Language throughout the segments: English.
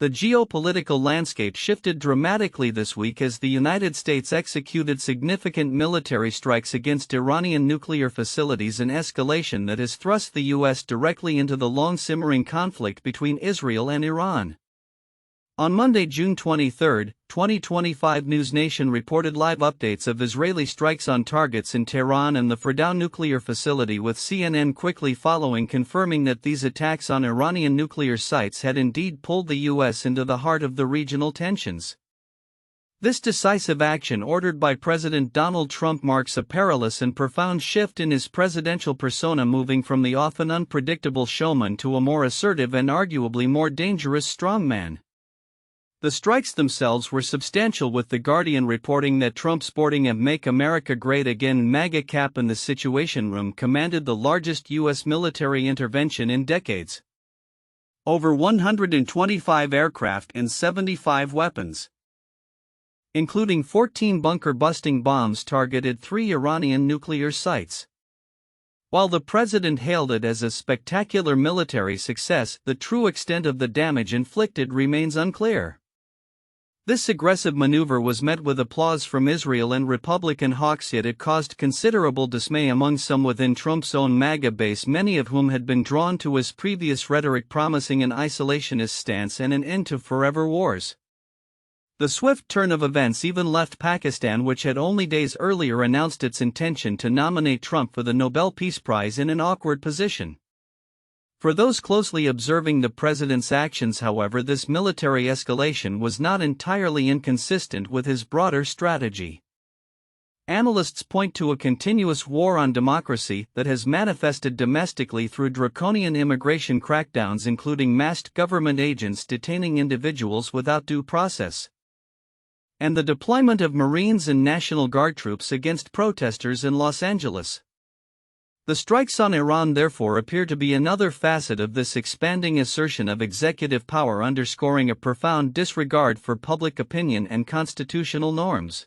The geopolitical landscape shifted dramatically this week as the United States executed significant military strikes against Iranian nuclear facilities, an escalation that has thrust the U.S. directly into the long-simmering conflict between Israel and Iran. On Monday, June 23, 2025, NewsNation reported live updates of Israeli strikes on targets in Tehran and the Fordo nuclear facility, with CNN quickly following, confirming that these attacks on Iranian nuclear sites had indeed pulled the U.S. into the heart of the regional tensions. This decisive action, ordered by President Donald Trump, marks a perilous and profound shift in his presidential persona, moving from the often unpredictable showman to a more assertive and arguably more dangerous strongman. The strikes themselves were substantial, with The Guardian reporting that Trump, sporting a Make America Great Again MAGA cap in the Situation Room, commanded the largest U.S. military intervention in decades. Over 125 aircraft and 75 weapons, including 14 bunker-busting bombs, targeted 3 Iranian nuclear sites. While the president hailed it as a spectacular military success, the true extent of the damage inflicted remains unclear. This aggressive maneuver was met with applause from Israel and Republican hawks, yet it caused considerable dismay among some within Trump's own MAGA base, many of whom had been drawn to his previous rhetoric promising an isolationist stance and an end to forever wars. The swift turn of events even left Pakistan, which had only days earlier announced its intention to nominate Trump for the Nobel Peace Prize, in an awkward position. For those closely observing the president's actions, however, this military escalation was not entirely inconsistent with his broader strategy. Analysts point to a continuous war on democracy that has manifested domestically through draconian immigration crackdowns, including masked government agents detaining individuals without due process, and the deployment of Marines and National Guard troops against protesters in Los Angeles. The strikes on Iran therefore appear to be another facet of this expanding assertion of executive power, underscoring a profound disregard for public opinion and constitutional norms.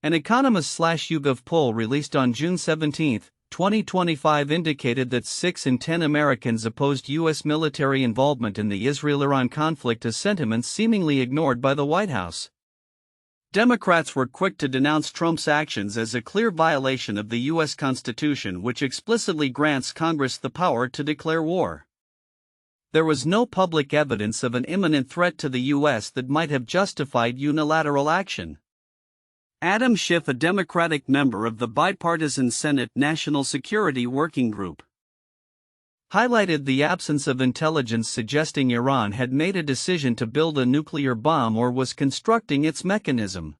An Economist/YouGov poll released on June 17, 2025 indicated that 6 in 10 Americans opposed U.S. military involvement in the Israel-Iran conflict, a sentiment seemingly ignored by the White House. Democrats were quick to denounce Trump's actions as a clear violation of the U.S. Constitution, which explicitly grants Congress the power to declare war. There was no public evidence of an imminent threat to the U.S. that might have justified unilateral action. Adam Schiff, a Democratic member of the bipartisan Senate National Security Working Group, highlighted the absence of intelligence suggesting Iran had made a decision to build a nuclear bomb or was constructing its mechanism.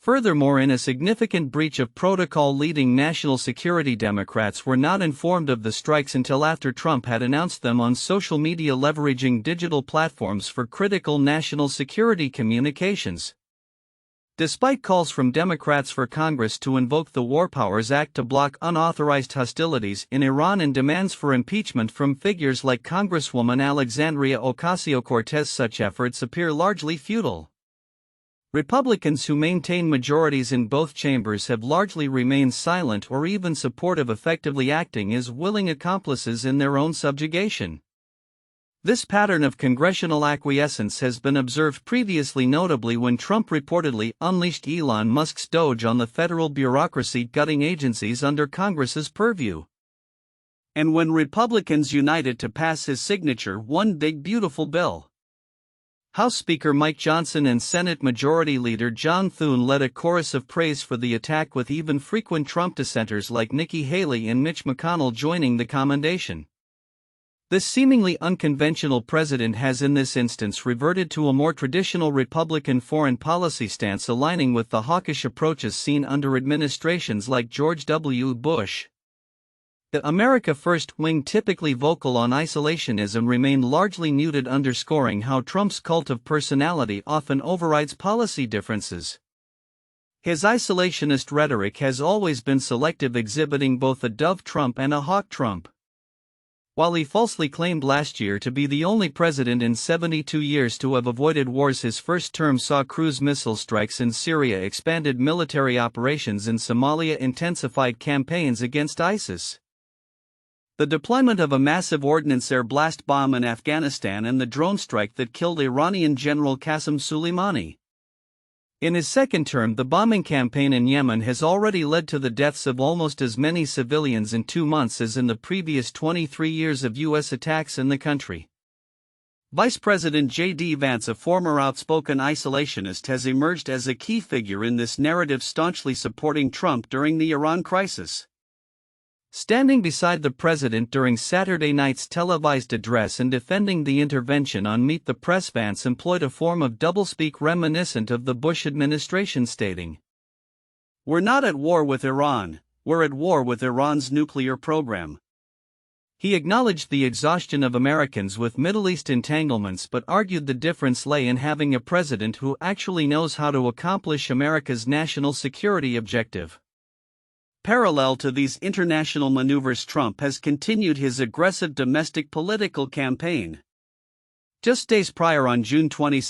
Furthermore, in a significant breach of protocol, leading national security Democrats were not informed of the strikes until after Trump had announced them on social media, leveraging digital platforms for critical national security communications. Despite calls from Democrats for Congress to invoke the War Powers Act to block unauthorized hostilities in Iran and demands for impeachment from figures like Congresswoman Alexandria Ocasio-Cortez, such efforts appear largely futile. Republicans who maintain majorities in both chambers have largely remained silent or even supportive, effectively acting as willing accomplices in their own subjugation. This pattern of congressional acquiescence has been observed previously, notably when Trump reportedly unleashed Elon Musk's Doge on the federal bureaucracy, gutting agencies under Congress's purview, and when Republicans united to pass his signature One Big Beautiful Bill. House Speaker Mike Johnson and Senate Majority Leader John Thune led a chorus of praise for the attack, with even frequent Trump dissenters like Nikki Haley and Mitch McConnell joining the commendation. This seemingly unconventional president has in this instance reverted to a more traditional Republican foreign policy stance, aligning with the hawkish approaches seen under administrations like George W. Bush. The America First wing, typically vocal on isolationism, remain largely muted, underscoring how Trump's cult of personality often overrides policy differences. His isolationist rhetoric has always been selective, exhibiting both a dove Trump and a hawk Trump. While he falsely claimed last year to be the only president in 72 years to have avoided wars, his first term saw cruise missile strikes in Syria, expanded military operations in Somalia, intensified campaigns against ISIS. The deployment of a massive ordnance air blast bomb in Afghanistan and the drone strike that killed Iranian General Qasem Soleimani. In his second term, the bombing campaign in Yemen has already led to the deaths of almost as many civilians in 2 months as in the previous 23 years of U.S. attacks in the country. Vice President J.D. Vance, a former outspoken isolationist, has emerged as a key figure in this narrative, staunchly supporting Trump during the Iran crisis. Standing beside the president during Saturday night's televised address and defending the intervention on Meet the Press, Vance employed a form of doublespeak reminiscent of the Bush administration, stating, "We're not at war with Iran, we're at war with Iran's nuclear program." He acknowledged the exhaustion of Americans with Middle East entanglements but argued the difference lay in having a president who actually knows how to accomplish America's national security objective. Parallel to these international maneuvers, Trump has continued his aggressive domestic political campaign. Just days prior, on June 22,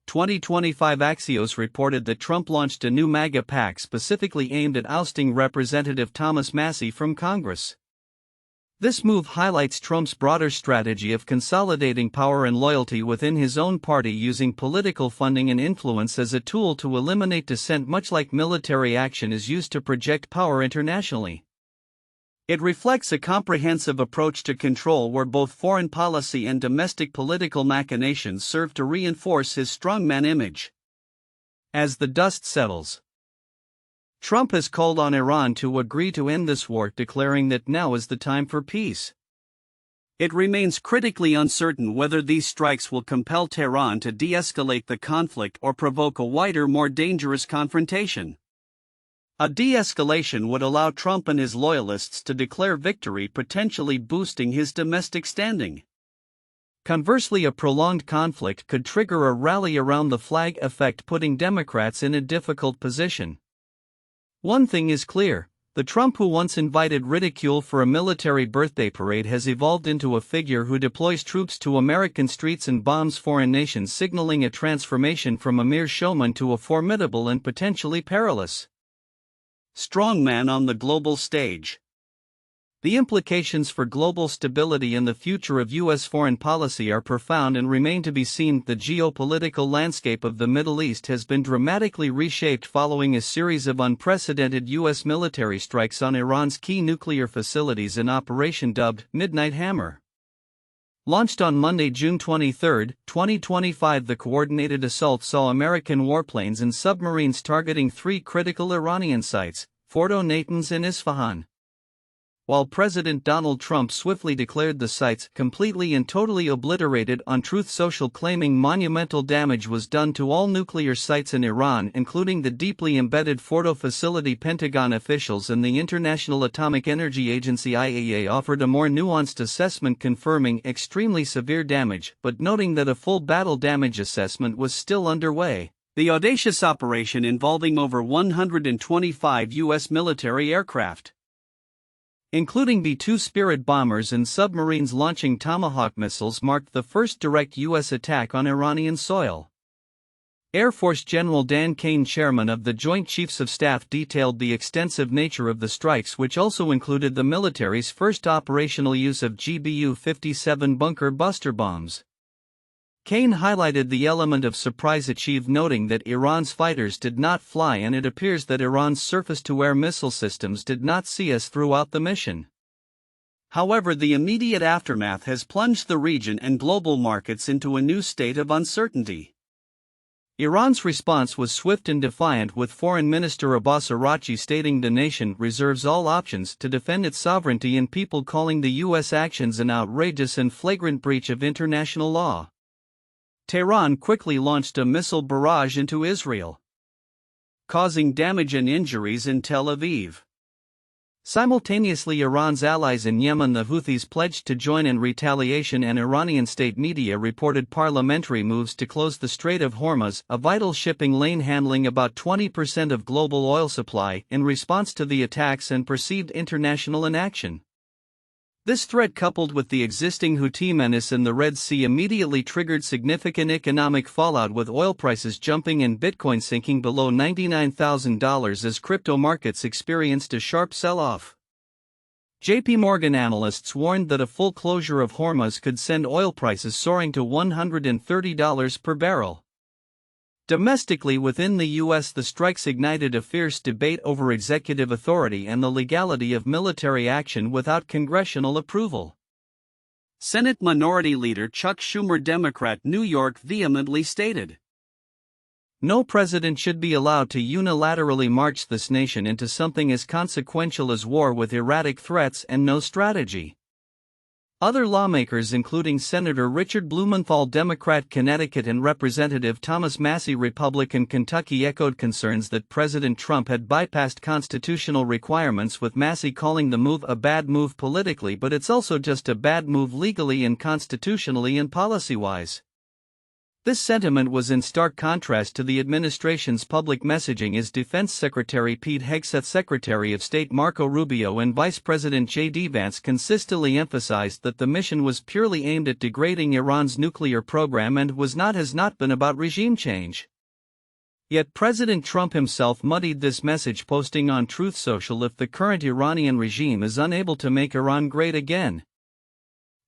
2025, Axios reported that Trump launched a new MAGA PAC specifically aimed at ousting Representative Thomas Massie from Congress. This move highlights Trump's broader strategy of consolidating power and loyalty within his own party, using political funding and influence as a tool to eliminate dissent, much like military action is used to project power internationally. It reflects a comprehensive approach to control where both foreign policy and domestic political machinations serve to reinforce his strongman image. As the dust settles, Trump has called on Iran to agree to end this war, declaring that now is the time for peace. It remains critically uncertain whether these strikes will compel Tehran to de-escalate the conflict or provoke a wider, more dangerous confrontation. A de-escalation would allow Trump and his loyalists to declare victory, potentially boosting his domestic standing. Conversely, a prolonged conflict could trigger a rally around the flag effect, putting Democrats in a difficult position. One thing is clear: the Trump who once invited ridicule for a military birthday parade has evolved into a figure who deploys troops to American streets and bombs foreign nations, signaling a transformation from a mere showman to a formidable and potentially perilous strongman on the global stage. The implications for global stability and the future of U.S. foreign policy are profound and remain to be seen. The geopolitical landscape of the Middle East has been dramatically reshaped following a series of unprecedented U.S. military strikes on Iran's key nuclear facilities, an operation dubbed Midnight Hammer. Launched on Monday, June 23, 2025, the coordinated assault saw American warplanes and submarines targeting 3 critical Iranian sites: Fordo, Natanz, and Isfahan. While President Donald Trump swiftly declared the sites completely and totally obliterated on Truth Social, claiming monumental damage was done to all nuclear sites in Iran, including the deeply embedded Fordo facility, Pentagon officials and the International Atomic Energy Agency (IAEA) offered a more nuanced assessment, confirming extremely severe damage, but noting that a full battle damage assessment was still underway. The audacious operation, involving over 125 U.S. military aircraft, including B-2 Spirit bombers and submarines launching Tomahawk missiles, marked the first direct U.S. attack on Iranian soil. Air Force General Dan Kane, chairman of the Joint Chiefs of Staff, detailed the extensive nature of the strikes, which also included the military's first operational use of GBU-57 bunker buster bombs. Kane highlighted the element of surprise achieved, noting that Iran's fighters did not fly and it appears that Iran's surface-to-air missile systems did not see us throughout the mission. However, the immediate aftermath has plunged the region and global markets into a new state of uncertainty. Iran's response was swift and defiant, with Foreign Minister Abbas Araghchi stating the nation reserves all options to defend its sovereignty and people, calling the U.S. actions an outrageous and flagrant breach of international law. Tehran quickly launched a missile barrage into Israel, causing damage and injuries in Tel Aviv. Simultaneously, Iran's allies in Yemen, the Houthis, pledged to join in retaliation, and Iranian state media reported parliamentary moves to close the Strait of Hormuz, a vital shipping lane handling about 20% of global oil supply, in response to the attacks and perceived international inaction. This threat, coupled with the existing Houthi menace in the Red Sea, immediately triggered significant economic fallout, with oil prices jumping and Bitcoin sinking below $99,000 as crypto markets experienced a sharp sell-off. J.P. Morgan analysts warned that a full closure of Hormuz could send oil prices soaring to $130 per barrel. Domestically within the U.S., the strikes ignited a fierce debate over executive authority and the legality of military action without congressional approval. Senate Minority Leader Chuck Schumer, Democrat, New York, vehemently stated, "No president should be allowed to unilaterally march this nation into something as consequential as war with erratic threats and no strategy." Other lawmakers, including Senator Richard Blumenthal, Democrat, Connecticut, and Representative Thomas Massie, Republican, Kentucky, echoed concerns that President Trump had bypassed constitutional requirements, with Massie calling the move a bad move politically, but it's also just a bad move legally and constitutionally and policy-wise. This sentiment was in stark contrast to the administration's public messaging, as Defense Secretary Pete Hegseth, Secretary of State Marco Rubio, and Vice President J.D. Vance consistently emphasized that the mission was purely aimed at degrading Iran's nuclear program and has not been about regime change. Yet President Trump himself muddied this message, posting on Truth Social, "If the current Iranian regime is unable to make Iran great again,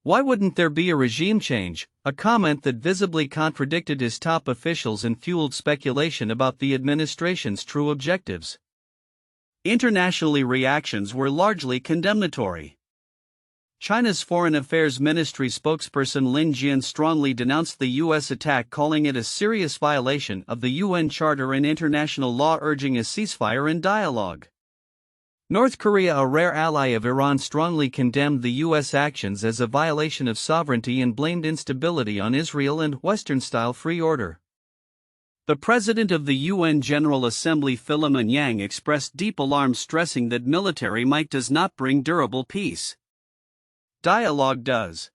why wouldn't there be a regime change?" a comment that visibly contradicted his top officials and fueled speculation about the administration's true objectives. Internationally, reactions were largely condemnatory. China's Foreign Affairs Ministry spokesperson Lin Jian strongly denounced the U.S. attack, calling it a serious violation of the UN Charter and international law, urging a ceasefire and dialogue. North Korea, a rare ally of Iran, strongly condemned the U.S. actions as a violation of sovereignty and blamed instability on Israel and Western-style free order. The president of the UN General Assembly, Philemon Yang, expressed deep alarm, stressing that military might does not bring durable peace. Dialogue does.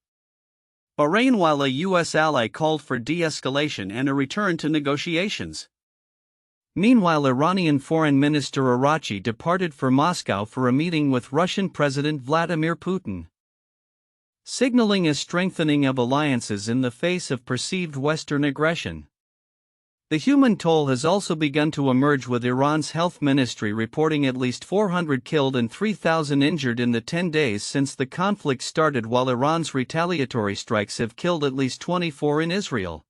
Bahrain, while a U.S. ally, called for de-escalation and a return to negotiations. Meanwhile, Iranian Foreign Minister Araghchi departed for Moscow for a meeting with Russian President Vladimir Putin, signaling a strengthening of alliances in the face of perceived Western aggression. The human toll has also begun to emerge, with Iran's health ministry reporting at least 400 killed and 3,000 injured in the 10 days since the conflict started, while Iran's retaliatory strikes have killed at least 24 in Israel.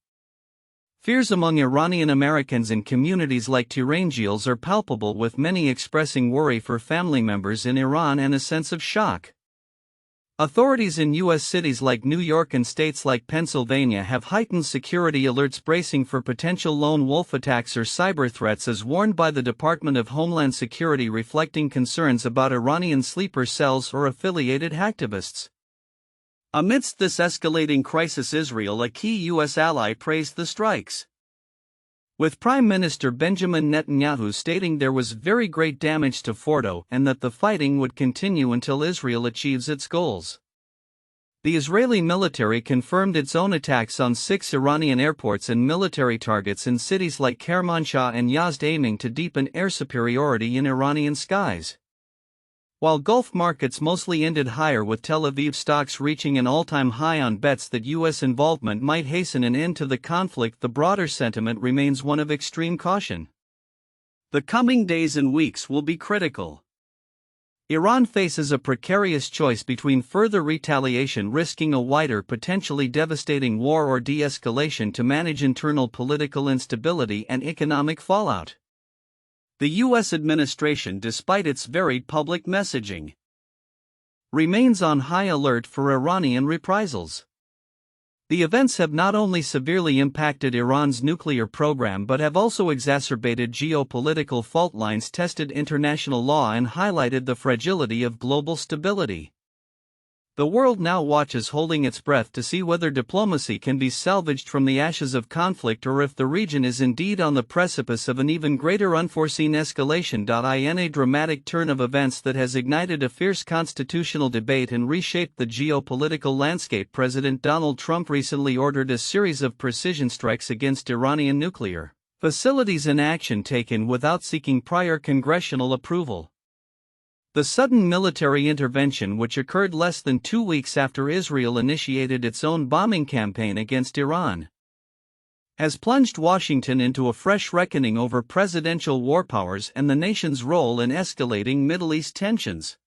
Fears among Iranian Americans in communities like Turangiels are palpable, with many expressing worry for family members in Iran and a sense of shock. Authorities in U.S. cities like New York and states like Pennsylvania have heightened security alerts, bracing for potential lone wolf attacks or cyber threats, as warned by the Department of Homeland Security, reflecting concerns about Iranian sleeper cells or affiliated hacktivists. Amidst this escalating crisis, Israel, a key U.S. ally, praised the strikes, with Prime Minister Benjamin Netanyahu stating there was very great damage to Fordo and that the fighting would continue until Israel achieves its goals. The Israeli military confirmed its own attacks on 6 Iranian airports and military targets in cities like Kermanshah and Yazd, aiming to deepen air superiority in Iranian skies. While Gulf markets mostly ended higher, with Tel Aviv stocks reaching an all-time high on bets that U.S. involvement might hasten an end to the conflict, the broader sentiment remains one of extreme caution. The coming days and weeks will be critical. Iran faces a precarious choice between further retaliation, risking a wider, potentially devastating war, or de-escalation to manage internal political instability and economic fallout. The U.S. administration, despite its varied public messaging, remains on high alert for Iranian reprisals. The events have not only severely impacted Iran's nuclear program but have also exacerbated geopolitical fault lines, tested international law, and highlighted the fragility of global stability. The world now watches, holding its breath, to see whether diplomacy can be salvaged from the ashes of conflict, or if the region is indeed on the precipice of an even greater unforeseen escalation. In a dramatic turn of events that has ignited a fierce constitutional debate and reshaped the geopolitical landscape, President Donald Trump recently ordered a series of precision strikes against Iranian nuclear facilities, in action taken without seeking prior congressional approval. The sudden military intervention, which occurred less than 2 weeks after Israel initiated its own bombing campaign against Iran, has plunged Washington into a fresh reckoning over presidential war powers and the nation's role in escalating Middle East tensions.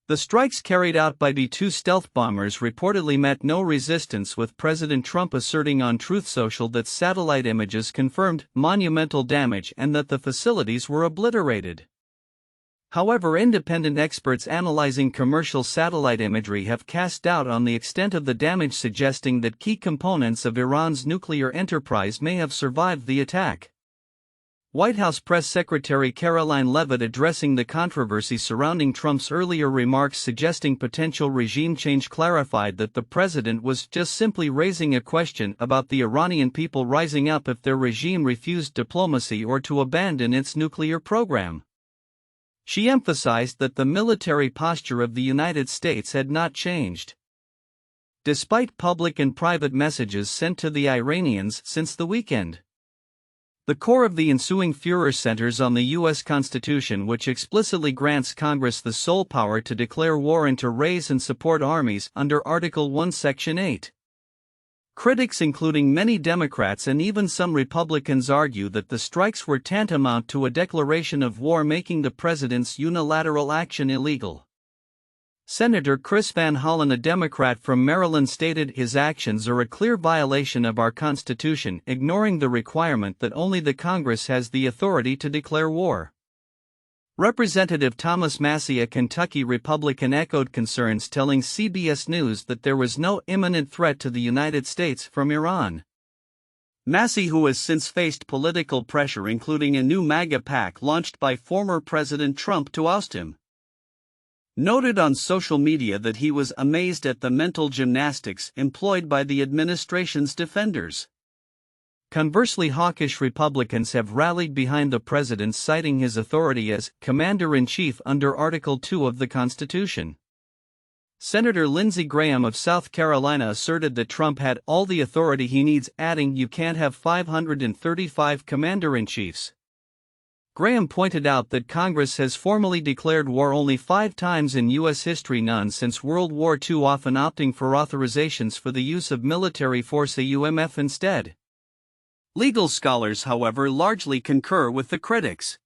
The strikes carried out by the two stealth bombers reportedly met no resistance, with President Trump asserting on Truth Social that satellite images confirmed monumental damage and that the facilities were obliterated. However, independent experts analyzing commercial satellite imagery have cast doubt on the extent of the damage, suggesting that key components of Iran's nuclear enterprise may have survived the attack. White House Press Secretary Caroline Leavitt, addressing the controversy surrounding Trump's earlier remarks suggesting potential regime change, clarified that the president was just simply raising a question about the Iranian people rising up if their regime refused diplomacy or to abandon its nuclear program. She emphasized that the military posture of the United States had not changed, despite public and private messages sent to the Iranians since the weekend. The core of the ensuing furor centers on the U.S. Constitution, which explicitly grants Congress the sole power to declare war and to raise and support armies under Article 1, Section 8. Critics, including many Democrats and even some Republicans, argue that the strikes were tantamount to a declaration of war, making the president's unilateral action illegal. Senator Chris Van Hollen, a Democrat from Maryland, stated his actions are a clear violation of our Constitution, ignoring the requirement that only the Congress has the authority to declare war. Representative Thomas Massie, a Kentucky Republican, echoed concerns, telling CBS News that there was no imminent threat to the United States from Iran. Massie, who has since faced political pressure, including a new MAGA PAC launched by former President Trump to oust him, noted on social media that he was amazed at the mental gymnastics employed by the administration's defenders. Conversely, hawkish Republicans have rallied behind the president, citing his authority as commander-in-chief under Article 2 of the Constitution. Senator Lindsey Graham of South Carolina asserted that Trump had all the authority he needs, adding, "You can't have 535 commander-in-chiefs." Graham pointed out that Congress has formally declared war only 5 times in U.S. history, none since World War II, often opting for authorizations for the use of military force AUMF instead. Legal scholars, however, largely concur with the critics.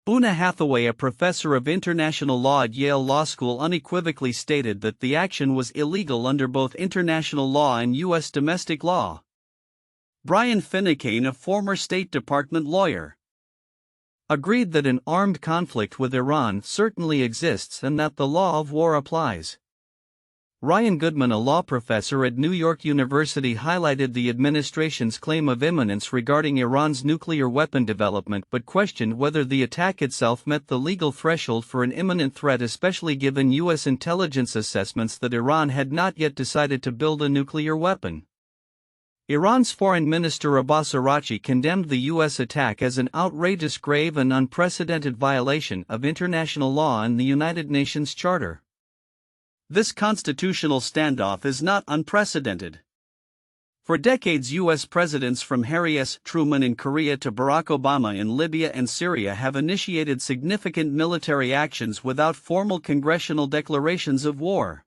Una Hathaway, a professor of international law at Yale Law School, unequivocally stated that the action was illegal under both international law and U.S. domestic law. Brian Finucane, a former State Department lawyer, agreed that an armed conflict with Iran certainly exists and that the law of war applies. Ryan Goodman, a law professor at New York University, highlighted the administration's claim of imminence regarding Iran's nuclear weapon development, but questioned whether the attack itself met the legal threshold for an imminent threat, especially given U.S. intelligence assessments that Iran had not yet decided to build a nuclear weapon. Iran's Foreign Minister Abbas Araghchi condemned the U.S. attack as an outrageous, grave and unprecedented violation of international law and the United Nations Charter. This constitutional standoff is not unprecedented. For decades, U.S. presidents from Harry S. Truman in Korea to Barack Obama in Libya and Syria have initiated significant military actions without formal congressional declarations of war,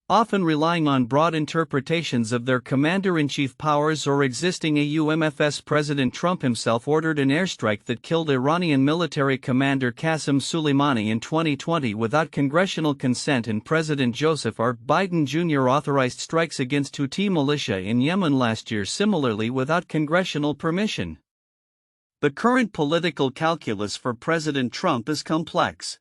often relying on broad interpretations of their commander-in-chief powers or existing AUMFs. President Trump himself ordered an airstrike that killed Iranian military commander Qasem Soleimani in 2020 without congressional consent, and President Joseph R. Biden Jr. authorized strikes against Houthi militia in Yemen last year, similarly without congressional permission. The current political calculus for President Trump is complex.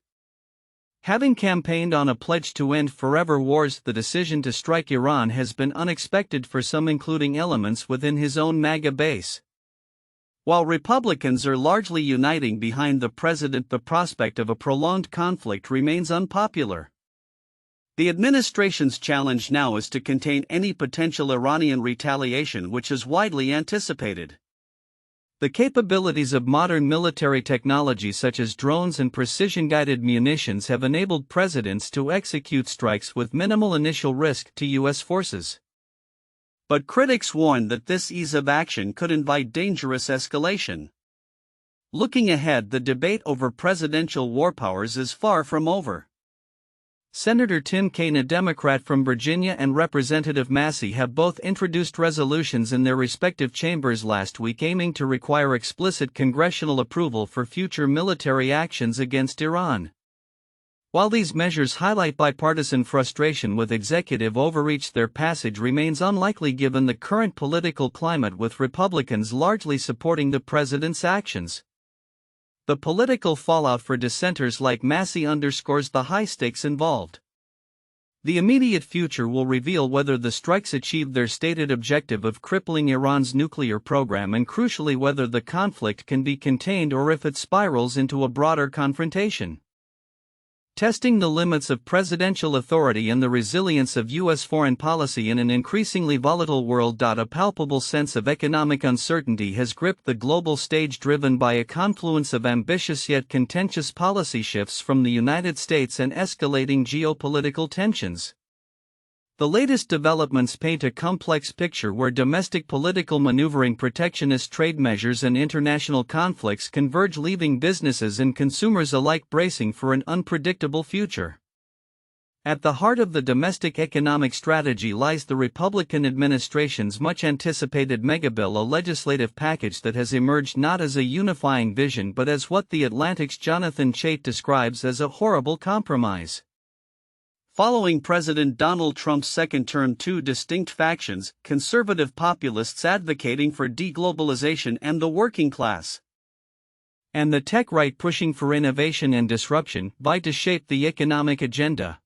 Having campaigned on a pledge to end forever wars, the decision to strike Iran has been unexpected for some, including elements within his own MAGA base. While Republicans are largely uniting behind the president, the prospect of a prolonged conflict remains unpopular. The administration's challenge now is to contain any potential Iranian retaliation, which is widely anticipated. The capabilities of modern military technology such as drones and precision-guided munitions have enabled presidents to execute strikes with minimal initial risk to U.S. forces. But critics warn that this ease of action could invite dangerous escalation. Looking ahead, the debate over presidential war powers is far from over. Senator Tim Kaine, a Democrat from Virginia, and Representative Massie have both introduced resolutions in their respective chambers last week aiming to require explicit congressional approval for future military actions against Iran. While these measures highlight bipartisan frustration with executive overreach, their passage remains unlikely given the current political climate, with Republicans largely supporting the president's actions. The political fallout for dissenters like Massey underscores the high stakes involved. The immediate future will reveal whether the strikes achieved their stated objective of crippling Iran's nuclear program, and crucially whether the conflict can be contained or if it spirals into a broader confrontation. Testing the limits of presidential authority and the resilience of U.S. foreign policy in an increasingly volatile world. A palpable sense of economic uncertainty has gripped the global stage, driven by a confluence of ambitious yet contentious policy shifts from the United States and escalating geopolitical tensions. The latest developments paint a complex picture where domestic political maneuvering, protectionist trade measures, and international conflicts converge, leaving businesses and consumers alike bracing for an unpredictable future. At the heart of the domestic economic strategy lies the Republican administration's much-anticipated megabill, a legislative package that has emerged not as a unifying vision but as what The Atlantic's Jonathan Chait describes as a horrible compromise. Following President Donald Trump's second term, two distinct factions, conservative populists advocating for deglobalization and the working class, and the tech right pushing for innovation and disruption, vie to shape the economic agenda.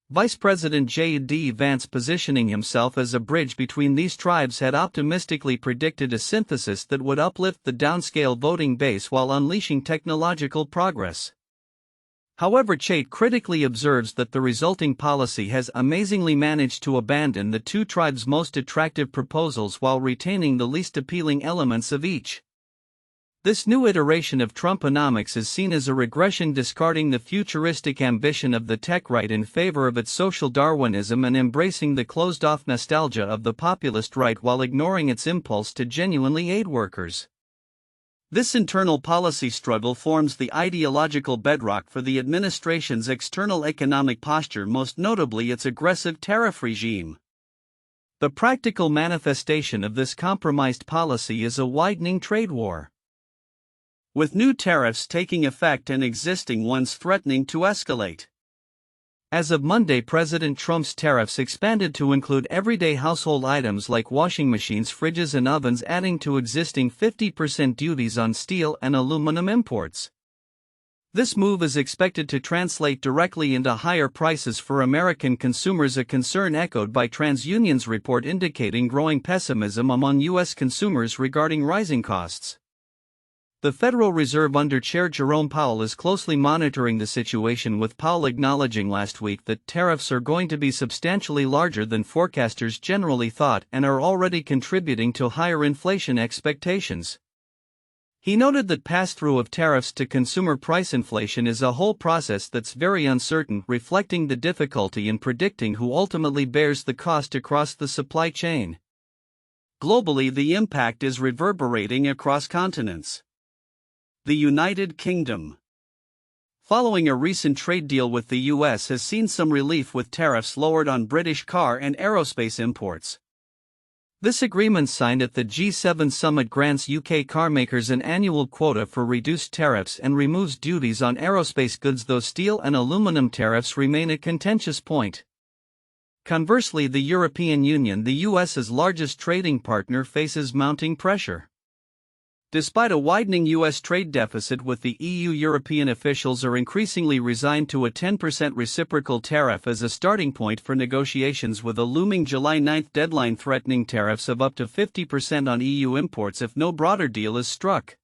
Vice President J.D. Vance, positioning himself as a bridge between these tribes, had optimistically predicted a synthesis that would uplift the downscale voting base while unleashing technological progress. However, Chait critically observes that the resulting policy has amazingly managed to abandon the two tribes' most attractive proposals while retaining the least appealing elements of each. This new iteration of Trumponomics is seen as a regression, discarding the futuristic ambition of the tech right in favor of its social Darwinism and embracing the closed-off nostalgia of the populist right while ignoring its impulse to genuinely aid workers. This internal policy struggle forms the ideological bedrock for the administration's external economic posture, most notably its aggressive tariff regime. The practical manifestation of this compromised policy is a widening trade war, with new tariffs taking effect and existing ones threatening to escalate. As of Monday, President Trump's tariffs expanded to include everyday household items like washing machines, fridges, and ovens, adding to existing 50% duties on steel and aluminum imports. This move is expected to translate directly into higher prices for American consumers, a concern echoed by TransUnion's report indicating growing pessimism among U.S. consumers regarding rising costs. The Federal Reserve under Chair Jerome Powell is closely monitoring the situation, with Powell acknowledging last week that tariffs are going to be substantially larger than forecasters generally thought and are already contributing to higher inflation expectations. He noted that pass-through of tariffs to consumer price inflation is a whole process that's very uncertain, reflecting the difficulty in predicting who ultimately bears the cost across the supply chain. Globally, the impact is reverberating across continents. The United Kingdom, following a recent trade deal with the US, has seen some relief, with tariffs lowered on British car and aerospace imports. This agreement, signed at the G7 summit, grants UK carmakers an annual quota for reduced tariffs and removes duties on aerospace goods, though steel and aluminum tariffs remain a contentious point. Conversely, the European Union, the US's largest trading partner, faces mounting pressure. Despite a widening U.S. trade deficit with the EU, European officials are increasingly resigned to a 10% reciprocal tariff as a starting point for negotiations, with a looming July 9 deadline threatening tariffs of up to 50% on EU imports if no broader deal is struck.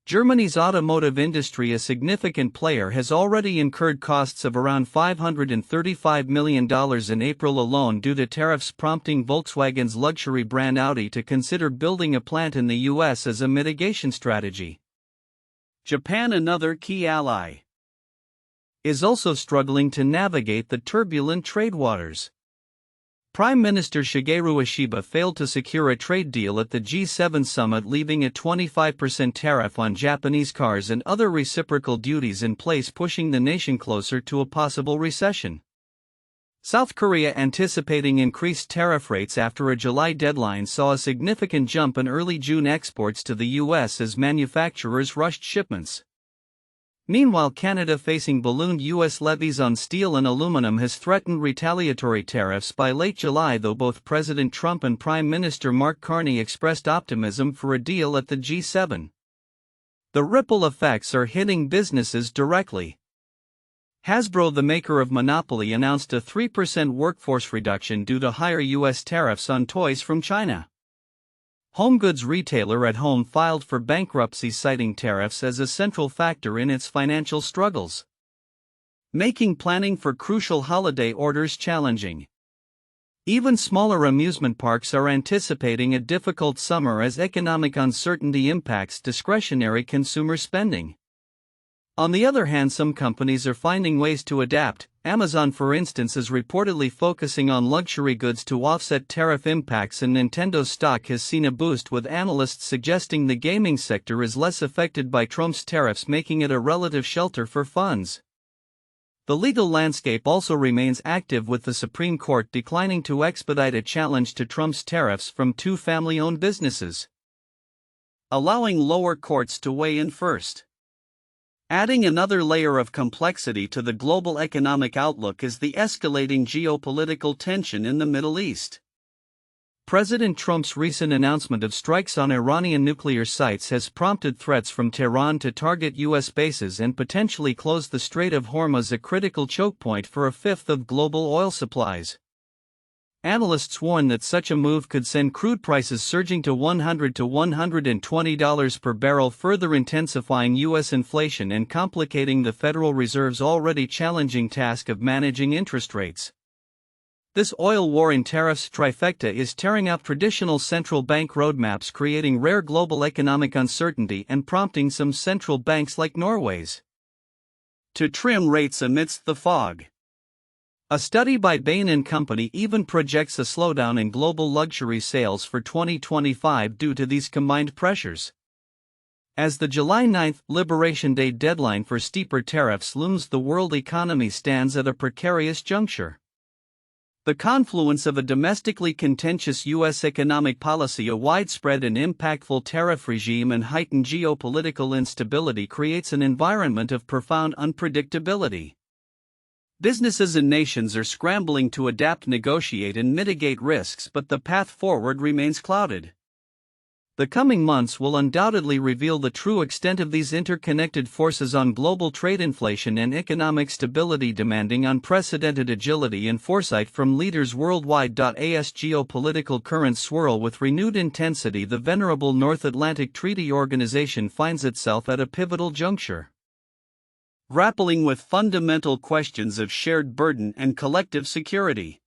Germany's automotive industry, a significant player, has already incurred costs of around $535 million in April alone due to tariffs, prompting Volkswagen's luxury brand Audi to consider building a plant in the U.S. as a mitigation strategy. Japan, another key ally, is also struggling to navigate the turbulent trade waters. Prime Minister Shigeru Ishiba failed to secure a trade deal at the G7 summit, leaving a 25% tariff on Japanese cars and other reciprocal duties in place, pushing the nation closer to a possible recession. South Korea, anticipating increased tariff rates after a July deadline, saw a significant jump in early June exports to the U.S. as manufacturers rushed shipments. Meanwhile, Canada, facing ballooned U.S. levies on steel and aluminum, has threatened retaliatory tariffs by late July, though both President Trump and Prime Minister Mark Carney expressed optimism for a deal at the G7. The ripple effects are hitting businesses directly. Hasbro, the maker of Monopoly, announced a 3% workforce reduction due to higher U.S. tariffs on toys from China. Home goods retailer At Home filed for bankruptcy, citing tariffs as a central factor in its financial struggles, making planning for crucial holiday orders challenging. Even smaller amusement parks are anticipating a difficult summer as economic uncertainty impacts discretionary consumer spending. On the other hand, some companies are finding ways to adapt. Amazon, for instance, is reportedly focusing on luxury goods to offset tariff impacts, and Nintendo's stock has seen a boost, with analysts suggesting the gaming sector is less affected by Trump's tariffs, making it a relative shelter for funds. The legal landscape also remains active, with the Supreme Court declining to expedite a challenge to Trump's tariffs from two family-owned businesses, allowing lower courts to weigh in first. Adding another layer of complexity to the global economic outlook is the escalating geopolitical tension in the Middle East. President Trump's recent announcement of strikes on Iranian nuclear sites has prompted threats from Tehran to target U.S. bases and potentially close the Strait of Hormuz, a critical choke point for a fifth of global oil supplies. Analysts warn that such a move could send crude prices surging to $100 to $120 per barrel, further intensifying U.S. inflation and complicating the Federal Reserve's already challenging task of managing interest rates. This oil war in tariffs trifecta is tearing up traditional central bank roadmaps, creating rare global economic uncertainty and prompting some central banks like Norway's to trim rates amidst the fog. A study by Bain & Company even projects a slowdown in global luxury sales for 2025 due to these combined pressures. As the July 9, Liberation Day deadline for steeper tariffs looms, the world economy stands at a precarious juncture. The confluence of a domestically contentious U.S. economic policy, a widespread and impactful tariff regime, and heightened geopolitical instability creates an environment of profound unpredictability. Businesses and nations are scrambling to adapt, negotiate, and mitigate risks, but the path forward remains clouded. The coming months will undoubtedly reveal the true extent of these interconnected forces on global trade, inflation, and economic stability, demanding unprecedented agility and foresight from leaders worldwide. As geopolitical currents swirl with renewed intensity, the venerable North Atlantic Treaty Organization finds itself at a pivotal juncture, grappling with fundamental questions of shared burden and collective security.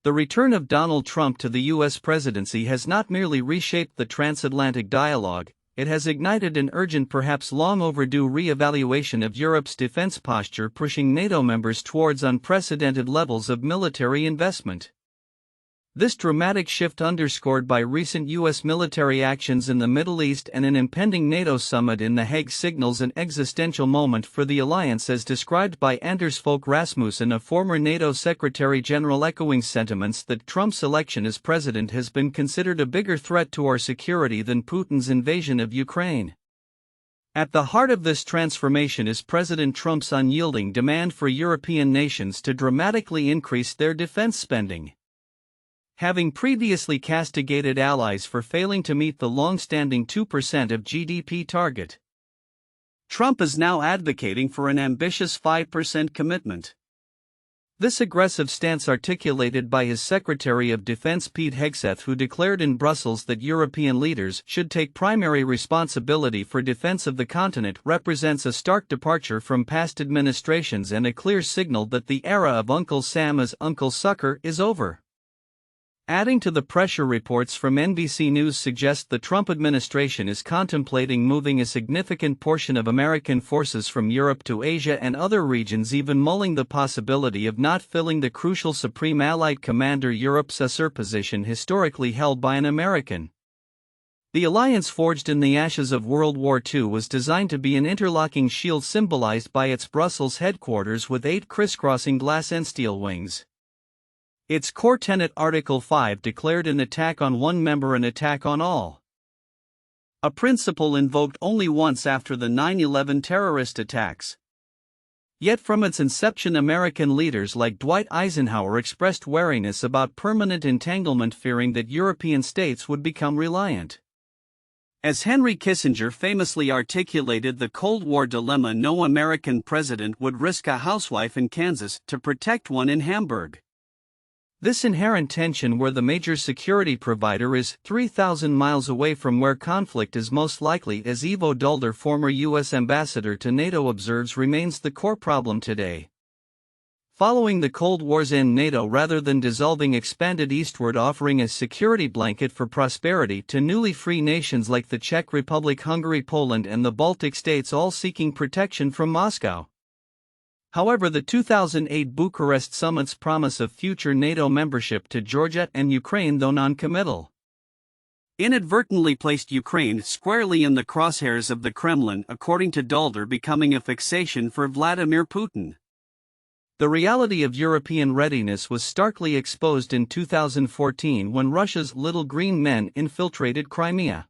The return of Donald Trump to the U.S. presidency has not merely reshaped the transatlantic dialogue, it has ignited an urgent, perhaps long overdue re-evaluation of Europe's defense posture, pushing NATO members towards unprecedented levels of military investment. This dramatic shift, underscored by recent U.S. military actions in the Middle East and an impending NATO summit in The Hague, signals an existential moment for the alliance, as described by Anders Fogh Rasmussen, a former NATO Secretary-General, echoing sentiments that Trump's election as president has been considered a bigger threat to our security than Putin's invasion of Ukraine. At the heart of this transformation is President Trump's unyielding demand for European nations to dramatically increase their defense spending. Having previously castigated allies for failing to meet the long-standing 2% of GDP target, Trump is now advocating for an ambitious 5% commitment. This aggressive stance, articulated by his Secretary of Defense Pete Hegseth, who declared in Brussels that European leaders should take primary responsibility for defense of the continent, represents a stark departure from past administrations and a clear signal that the era of Uncle Sam as Uncle Sucker is over. Adding to the pressure, reports from NBC News suggest the Trump administration is contemplating moving a significant portion of American forces from Europe to Asia and other regions, even mulling the possibility of not filling the crucial Supreme Allied Commander Europe's USR position historically held by an American. The alliance, forged in the ashes of World War II, was designed to be an interlocking shield symbolized by its Brussels headquarters with 8 crisscrossing glass and steel wings. Its core tenet, Article 5, declared an attack on one member an attack on all. a principle invoked only once after the 9/11 terrorist attacks. Yet from its inception, American leaders like Dwight Eisenhower expressed wariness about permanent entanglement, fearing that European states would become reliant. As Henry Kissinger famously articulated the Cold War dilemma, no American president would risk a housewife in Kansas to protect one in Hamburg. This inherent tension, where the major security provider is 3,000 miles away from where conflict is most likely, as Ivo Dulder, former U.S. ambassador to NATO, observes, remains the core problem today. Following the Cold War's end, NATO, rather than dissolving, expanded eastward, offering a security blanket for prosperity to newly free nations like the Czech Republic, Hungary, Poland, and the Baltic states, all seeking protection from Moscow. However, the 2008 Bucharest summit's promise of future NATO membership to Georgia and Ukraine, though non-committal, inadvertently placed Ukraine squarely in the crosshairs of the Kremlin, according to Dulder, becoming a fixation for Vladimir Putin. The reality of European readiness was starkly exposed in 2014 when Russia's Little Green Men infiltrated Crimea.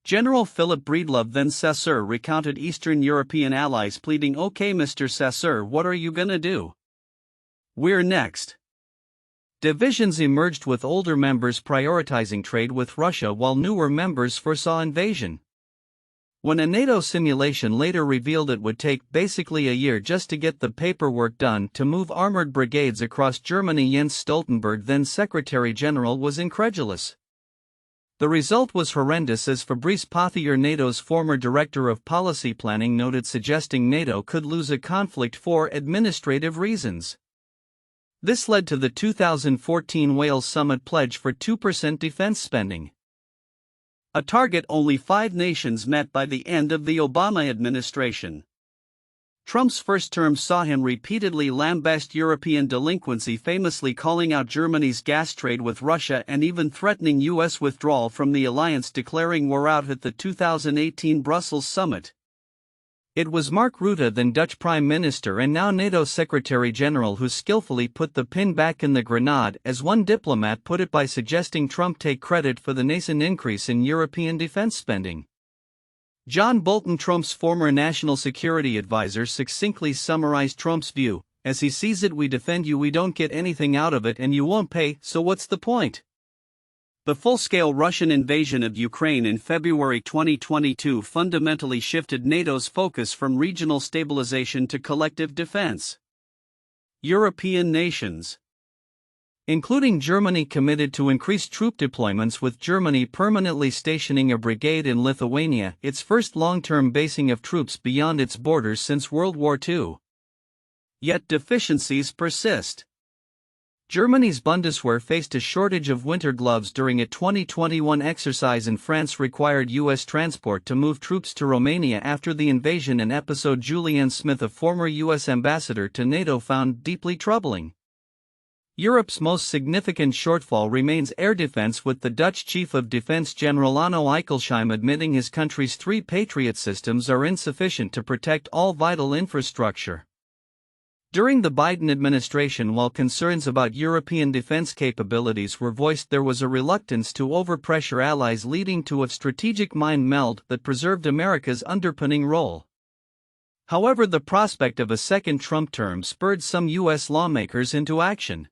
General Philip Breedlove, then Chasseur, recounted Eastern European allies pleading, "Okay, Mr. Chasseur, what are you gonna do? We're next." Divisions emerged, with older members prioritizing trade with Russia while newer members foresaw invasion. When a NATO simulation later revealed it would take basically a year just to get the paperwork done to move armored brigades across Germany, Jens Stoltenberg, then Secretary General, was incredulous. The result was horrendous, as Fabrice Pothier, NATO's former director of policy planning, noted, suggesting NATO could lose a conflict for administrative reasons. This led to the 2014 Wales summit pledge for 2% defense spending, a target only 5 nations met by the end of the Obama administration. Trump's first term saw him repeatedly lambast European delinquency, famously calling out Germany's gas trade with Russia and even threatening U.S. withdrawal from the alliance, declaring war out at the 2018 Brussels summit. It was Mark Rutte, then Dutch Prime Minister and now NATO Secretary General, who skillfully put the pin back in the grenade, as one diplomat put it, by suggesting Trump take credit for the nascent increase in European defense spending. John Bolton, Trump's former national security advisor, succinctly summarized Trump's view: "As he sees it, we defend you, we don't get anything out of it, and you won't pay, so what's the point?" The full-scale Russian invasion of Ukraine in February 2022 fundamentally shifted NATO's focus from regional stabilization to collective defense. European nations, including Germany, committed to increased troop deployments, with Germany permanently stationing a brigade in Lithuania, its first long-term basing of troops beyond its borders since World War II. Yet deficiencies persist. Germany's Bundeswehr faced a shortage of winter gloves during a 2021 exercise in France, required U.S. transport to move troops to Romania after the invasion, an episode Julianne Smith, a former U.S. ambassador to NATO, found deeply troubling. Europe's most significant shortfall remains air defense, with the Dutch Chief of Defense General Onno Eichelscheim admitting his country's 3 Patriot systems are insufficient to protect all vital infrastructure. During the Biden administration, while concerns about European defense capabilities were voiced, there was a reluctance to overpressure allies, leading to a strategic mind meld that preserved America's underpinning role. However, the prospect of a second Trump term spurred some U.S. lawmakers into action,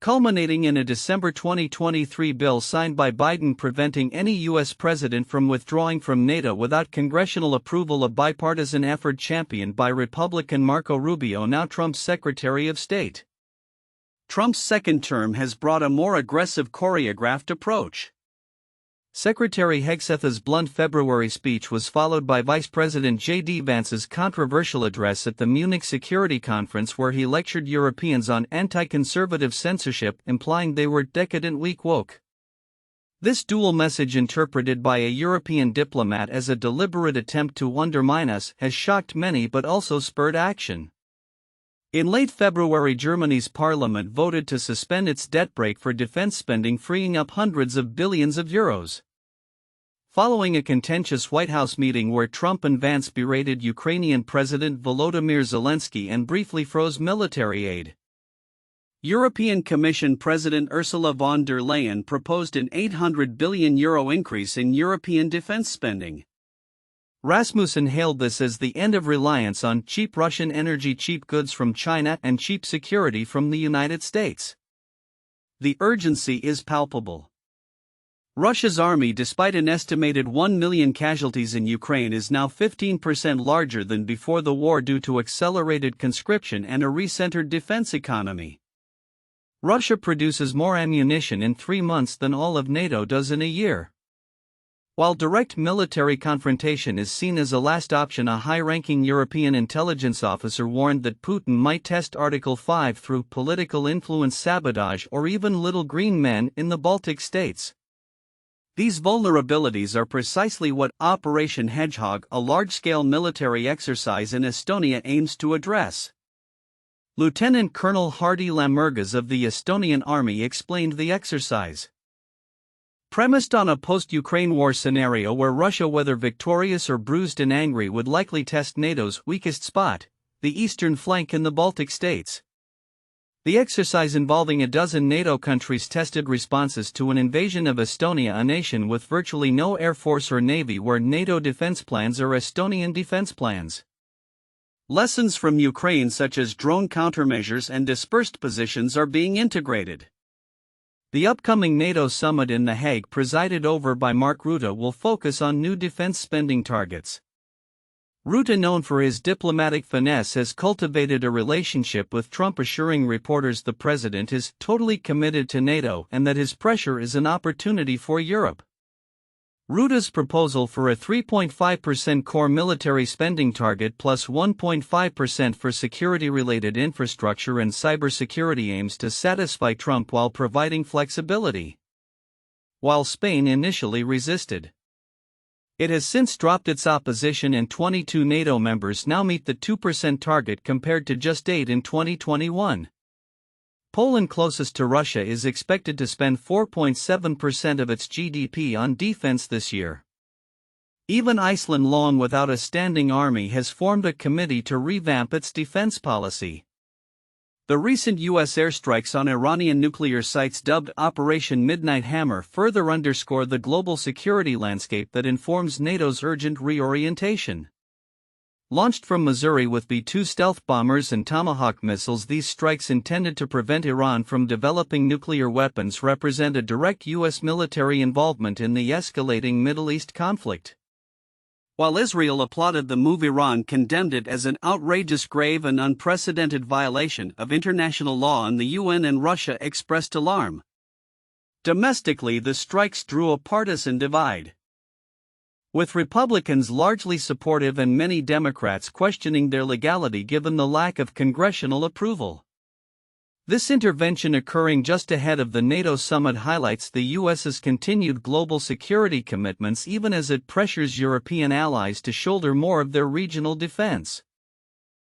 culminating in a December 2023 bill signed by Biden preventing any U.S. president from withdrawing from NATO without congressional approval, a bipartisan effort championed by Republican Marco Rubio, now Trump's Secretary of State. Trump's second term has brought a more aggressive, choreographed approach. Secretary Hegseth's blunt February speech was followed by Vice President J.D. Vance's controversial address at the Munich Security Conference, where he lectured Europeans on anti-conservative censorship, implying they were decadent, weak, woke. This dual message, interpreted by a European diplomat as a deliberate attempt to undermine us, has shocked many but also spurred action. In late February, Germany's parliament voted to suspend its debt brake for defense spending, freeing up hundreds of billions of euros. Following a contentious White House meeting where Trump and Vance berated Ukrainian President Volodymyr Zelensky and briefly froze military aid. European Commission President Ursula von der Leyen proposed an €800 billion increase in European defense spending. Rasmussen hailed this as the end of reliance on cheap Russian energy, cheap goods from China, and cheap security from the United States. The urgency is palpable. Russia's army, despite an estimated 1 million casualties in Ukraine, is now 15% larger than before the war due to accelerated conscription and a recentered defense economy. Russia produces more ammunition in 3 months than all of NATO does in a year. While direct military confrontation is seen as a last option, a high-ranking European intelligence officer warned that Putin might test Article 5 through political influence, sabotage, or even little green men in the Baltic states. These vulnerabilities are precisely what Operation Hedgehog, a large-scale military exercise in Estonia, aims to address. Lieutenant Colonel Hardy Lamurgas of the Estonian Army explained the exercise. Premised on a post-Ukraine war scenario where Russia, whether victorious or bruised and angry, would likely test NATO's weakest spot, the eastern flank in the Baltic states. The exercise, involving a dozen NATO countries, tested responses to an invasion of Estonia, a nation with virtually no air force or navy, where NATO defense plans are Estonian defense plans. Lessons from Ukraine, such as drone countermeasures and dispersed positions, are being integrated. The upcoming NATO summit in The Hague, presided over by Mark Rutte, will focus on new defense spending targets. Rutte, known for his diplomatic finesse, has cultivated a relationship with Trump, assuring reporters the president is totally committed to NATO and that his pressure is an opportunity for Europe. Rutte's proposal for a 3.5% core military spending target plus 1.5% for security-related infrastructure and cybersecurity aims to satisfy Trump while providing flexibility. While Spain initially resisted, it has since dropped its opposition, and 22 NATO members now meet the 2% target compared to just 8 in 2021. Poland, closest to Russia, is expected to spend 4.7% of its GDP on defense this year. Even Iceland, long without a standing army, has formed a committee to revamp its defense policy. The recent U.S. airstrikes on Iranian nuclear sites, dubbed Operation Midnight Hammer, further underscore the global security landscape that informs NATO's urgent reorientation. Launched from Missouri with B-2 stealth bombers and Tomahawk missiles, these strikes, intended to prevent Iran from developing nuclear weapons, represent a direct U.S. military involvement in the escalating Middle East conflict. While Israel applauded the move, Iran condemned it as an outrageous, grave, and unprecedented violation of international law, and the UN and Russia expressed alarm. Domestically, the strikes drew a partisan divide, with Republicans largely supportive and many Democrats questioning their legality given the lack of congressional approval. This intervention, occurring just ahead of the NATO summit, highlights the U.S.'s continued global security commitments, even as it pressures European allies to shoulder more of their regional defense.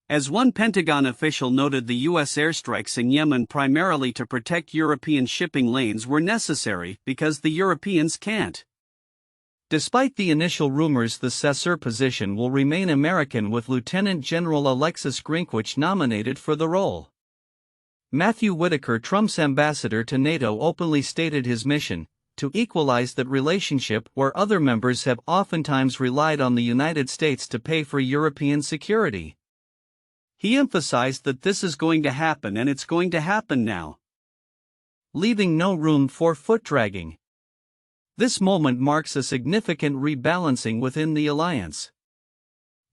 As one Pentagon official noted, the U.S. airstrikes in Yemen, primarily to protect European shipping lanes, were necessary because the Europeans can't. Despite the initial rumors, the Chasseur position will remain American, with Lieutenant General Alexis Grinkwich nominated for the role. Matthew Whitaker, Trump's ambassador to NATO, openly stated his mission to equalize that relationship, where other members have oftentimes relied on the United States to pay for European security. He emphasized that this is going to happen, and it's going to happen now, leaving no room for foot-dragging. This moment marks a significant rebalancing within the alliance.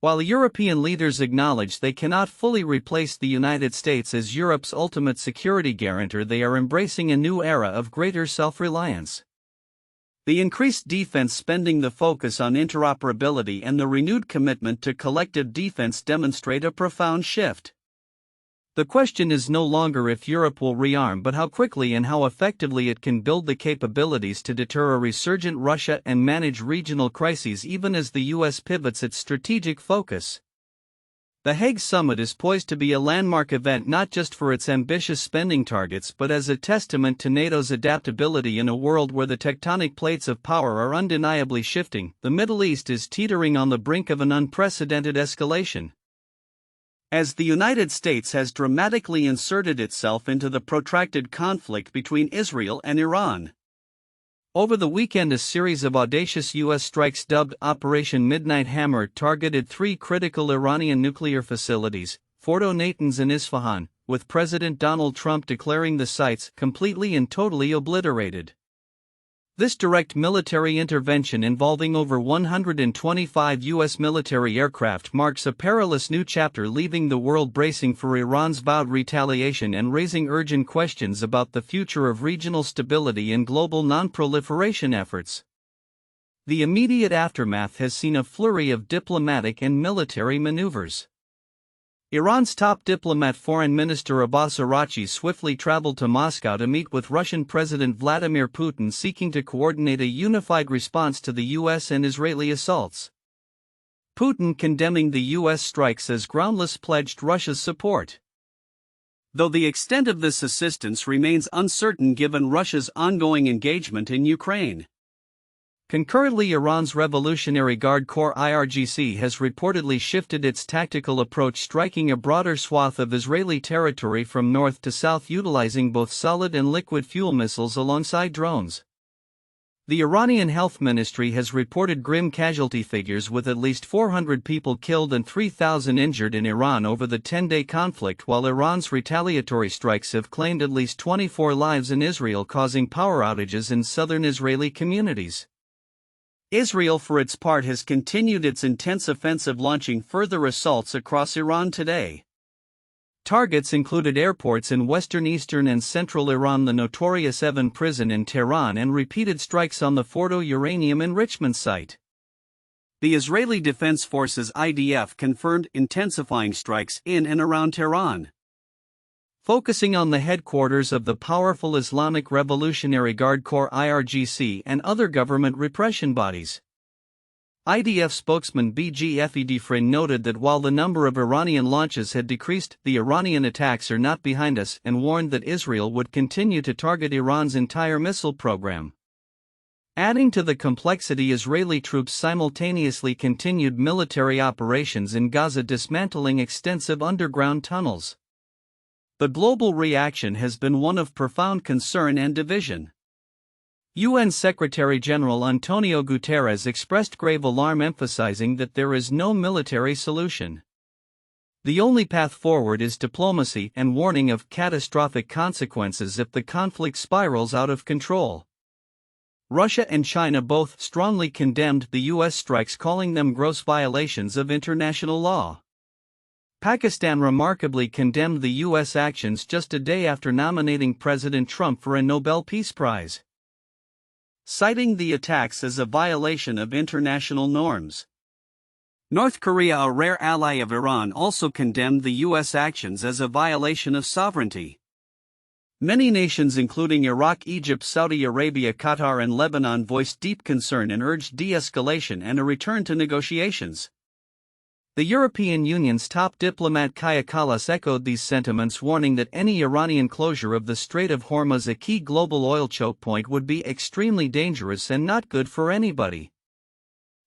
While European leaders acknowledge they cannot fully replace the United States as Europe's ultimate security guarantor, they are embracing a new era of greater self-reliance. The increased defense spending, the focus on interoperability, and the renewed commitment to collective defense demonstrate a profound shift. The question is no longer if Europe will rearm, but how quickly and how effectively it can build the capabilities to deter a resurgent Russia and manage regional crises, even as the U.S. pivots its strategic focus. The Hague Summit is poised to be a landmark event, not just for its ambitious spending targets, but as a testament to NATO's adaptability in a world where the tectonic plates of power are undeniably shifting. The Middle East is teetering on the brink of an unprecedented escalation. as the United States has dramatically inserted itself into the protracted conflict between Israel and Iran. Over the weekend, a series of audacious U.S. strikes dubbed Operation Midnight Hammer targeted three critical Iranian nuclear facilities, Fordo, Natanz and Isfahan, with President Donald Trump declaring the sites completely and totally obliterated. This direct military intervention involving over 125 U.S. military aircraft marks a perilous new chapter, leaving the world bracing for Iran's vowed retaliation and raising urgent questions about the future of regional stability and global non-proliferation efforts. The immediate aftermath has seen a flurry of diplomatic and military maneuvers. Iran's top diplomat, Foreign Minister Abbas Araghchi, swiftly traveled to Moscow to meet with Russian President Vladimir Putin, seeking to coordinate a unified response to the U.S. and Israeli assaults. Putin, condemning the U.S. strikes as groundless, pledged Russia's support, though the extent of this assistance remains uncertain given Russia's ongoing engagement in Ukraine. Concurrently, Iran's Revolutionary Guard Corps (IRGC) has reportedly shifted its tactical approach, striking a broader swath of Israeli territory from north to south, utilizing both solid and liquid fuel missiles alongside drones. The Iranian Health Ministry has reported grim casualty figures, with at least 400 people killed and 3,000 injured in Iran over the 10-day conflict, while Iran's retaliatory strikes have claimed at least 24 lives in Israel, causing power outages in southern Israeli communities. Israel, for its part, has continued its intense offensive, launching further assaults across Iran today. Targets included airports in western, eastern and central Iran, the notorious Evin prison in Tehran, and repeated strikes on the Fordo uranium enrichment site. The Israeli Defense Forces (IDF) confirmed intensifying strikes in and around Tehran, focusing on the headquarters of the powerful Islamic Revolutionary Guard Corps (IRGC) and other government repression bodies. IDF spokesman BG Fedifrin noted that while the number of Iranian launches had decreased, the Iranian attacks are not behind us, and warned that Israel would continue to target Iran's entire missile program. Adding to the complexity, Israeli troops simultaneously continued military operations in Gaza, dismantling extensive underground tunnels. The global reaction has been one of profound concern and division. UN Secretary-General Antonio Guterres expressed grave alarm, emphasizing that there is no military solution. The only path forward is diplomacy, and warning of catastrophic consequences if the conflict spirals out of control. Russia and China both strongly condemned the U.S. strikes, calling them gross violations of international law. Pakistan remarkably condemned the U.S. actions just a day after nominating President Trump for a Nobel Peace Prize, citing the attacks as a violation of international norms. North Korea, a rare ally of Iran, also condemned the U.S. actions as a violation of sovereignty. Many nations, including Iraq, Egypt, Saudi Arabia, Qatar and Lebanon, voiced deep concern and urged de-escalation and a return to negotiations. The European Union's top diplomat Kaja Kallas echoed these sentiments, warning that any Iranian closure of the Strait of Hormuz, a key global oil choke point, would be extremely dangerous and not good for anybody.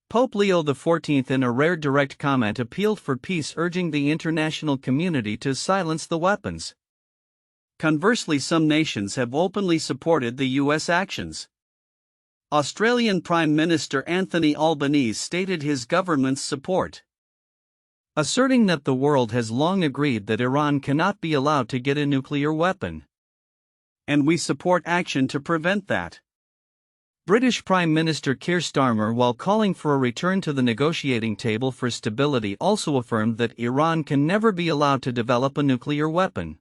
Pope Leo XIV, in a rare direct comment, appealed for peace, urging the international community to silence the weapons. Conversely, some nations have openly supported the U.S. actions. Australian Prime Minister Anthony Albanese stated his government's support, asserting that the world has long agreed that Iran cannot be allowed to get a nuclear weapon, and we support action to prevent that. British Prime Minister Keir Starmer, while calling for a return to the negotiating table for stability, also affirmed that Iran can never be allowed to develop a nuclear weapon.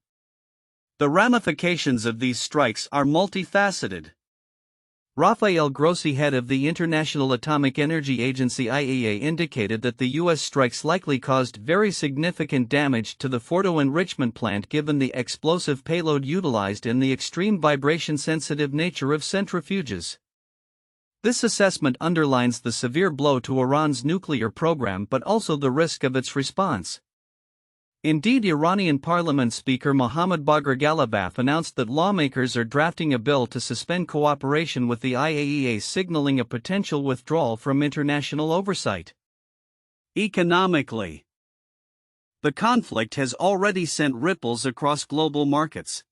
The ramifications of these strikes are multifaceted. Rafael Grossi, head of the International Atomic Energy Agency (IAEA), indicated that the U.S. strikes likely caused very significant damage to the Fordo enrichment plant, given the explosive payload utilized and the extreme vibration-sensitive nature of centrifuges. This assessment underlines the severe blow to Iran's nuclear program, but also the risk of its response. Indeed, Iranian Parliament Speaker Mohammad Bagher Ghalibaf announced that lawmakers are drafting a bill to suspend cooperation with the IAEA, signaling a potential withdrawal from international oversight. Economically, The conflict has already sent ripples across global markets.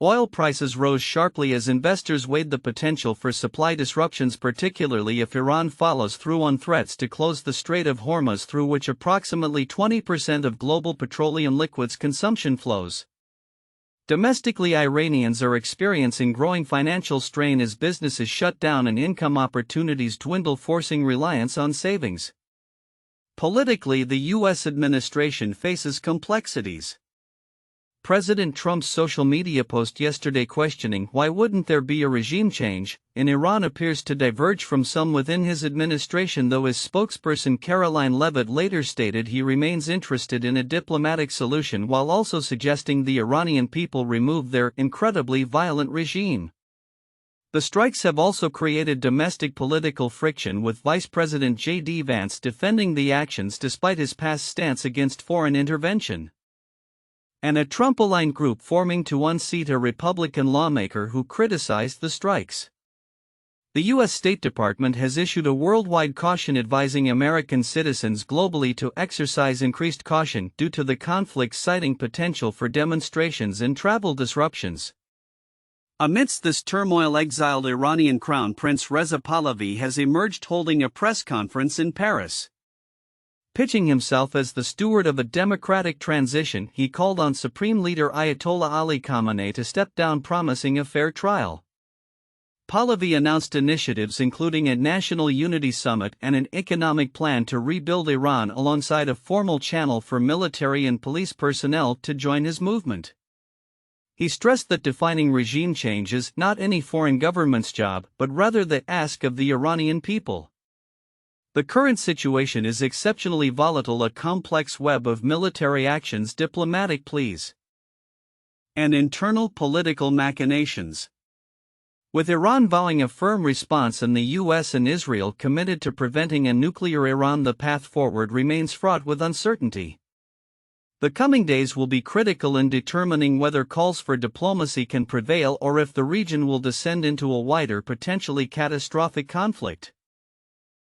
Oil prices rose sharply as investors weighed the potential for supply disruptions, particularly if Iran follows through on threats to close the Strait of Hormuz, through which approximately 20% of global petroleum liquids consumption flows. Domestically, Iranians are experiencing growing financial strain as businesses shut down and income opportunities dwindle, forcing reliance on savings. Politically, the U.S. administration faces complexities. President Trump's social media post yesterday questioning why wouldn't there be a regime change in Iran appears to diverge from some within his administration, though his spokesperson Caroline Leavitt later stated he remains interested in a diplomatic solution, while also suggesting the Iranian people remove their incredibly violent regime. The strikes have also created domestic political friction, with Vice President J.D. Vance defending the actions despite his past stance against foreign intervention, and a Trump-aligned group forming to unseat a Republican lawmaker who criticized the strikes. The U.S. State Department has issued a worldwide caution advising American citizens globally to exercise increased caution due to the conflict, citing potential for demonstrations and travel disruptions. Amidst this turmoil, exiled Iranian Crown Prince Reza Pahlavi has emerged holding a press conference in Paris. Pitching himself as the steward of a democratic transition, he called on Supreme Leader Ayatollah Ali Khamenei to step down, promising a fair trial. Pahlavi announced initiatives including a National Unity Summit and an economic plan to rebuild Iran, alongside a formal channel for military and police personnel to join his movement. He stressed that defining regime change is not any foreign government's job, but rather the ask of the Iranian people. The current situation is exceptionally volatile, a complex web of military actions, diplomatic pleas, and internal political machinations. With Iran vowing a firm response and the US and Israel committed to preventing a nuclear Iran, the path forward remains fraught with uncertainty. The coming days will be critical in determining whether calls for diplomacy can prevail or if the region will descend into a wider, potentially catastrophic conflict.